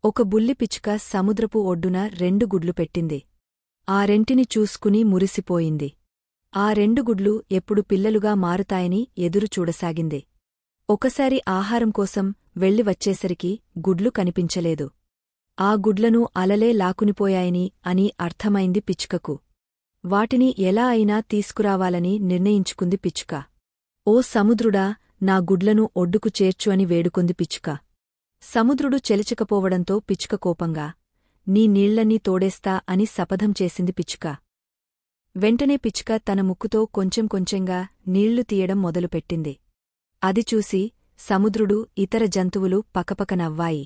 ఒక బుల్లి పిచ్చుక సముద్రపు ఒడ్డున 2 గుడ్లు పెట్టింది. ఆ రెంటిని చూసుకుని మురిసిపోయింది. ఆ 2 గుడ్లు ఎప్పుడు పిల్లలుగా మారుతాయని ఎదురు చూడసాగింది. ఒకసారి ఆహారం కోసం వెళ్లి వచ్చేసరికి గుడ్లు కనిపించలేదు. ఆ గుడ్లను అలలే లాక్కునిపోయాయని అని అర్థమైంది పిచ్చుకకు. వాటిని ఎలా అయినా తీసుకురావాలని నిర్ణయించుకుంది పిచ్చుక. ఓ సముద్రుడా, నా గుడ్లను ఒడ్డుకు చేర్చు అని వేడుకొంది పిచ్చుక. సముద్రుడు చెలిచకపోవడంతో పిచ్చుక కోపంగా, నీ నీళ్లన్నీ తోడేస్తా అని శపథం చేసింది పిచ్చుక. వెంటనే పిచ్చుక తన ముక్కుతో కొంచెం కొంచెంగా నీళ్లు తీయడం మొదలుపెట్టింది. అది చూసి సముద్రుడు, ఇతర జంతువులు పకపక నవ్వాయి.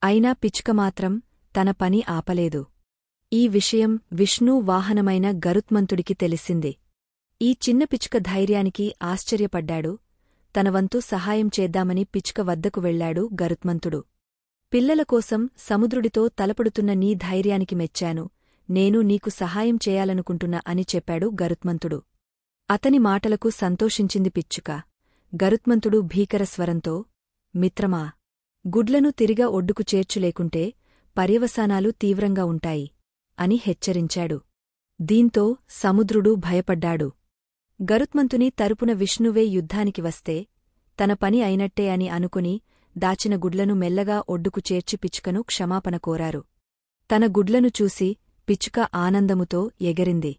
అయినా పిచ్చుక మాత్రం తన పని ఆపలేదు. ఈ విషయం విష్ణు వాహనమైన గరుత్మంతుడికి తెలిసింది. ఈ చిన్న పిచ్చుక ధైర్యానికి ఆశ్చర్యపడ్డాడు. తనవంతు సహాయం చేద్దామని పిచ్చుక వద్దకు వెళ్లాడు గరుత్మంతుడు. పిల్లల కోసం సముద్రుడితో తలపడుతున్న నీ ధైర్యానికి మెచ్చాను. నేను నీకు సహాయం చేయాలనుకుంటున్నా అని చెప్పాడు గరుత్మంతుడు. అతని మాటలకు సంతోషించింది పిచ్చుక. గరుత్మంతుడు భీకర స్వరంతో, మిత్రమా, గుడ్లను తిరిగా ఒడ్డుకు చేర్చులేకుంటే పర్యవసానాలు తీవ్రంగా ఉంటాయి అని హెచ్చరించాడు. దీంతో సముద్రుడు భయపడ్డాడు. గరుత్మంతుని తరపున విష్ణువే యుద్ధానికి వస్తే తన పని అయినట్టే అని అనుకుని దాచిన గుడ్లను మెల్లగా ఒడ్డుకు చేర్చి పిచ్చుకను క్షమాపణ కోరారు. తన గుడ్లను చూసి పిచ్చుక ఆనందముతో ఎగిరింది.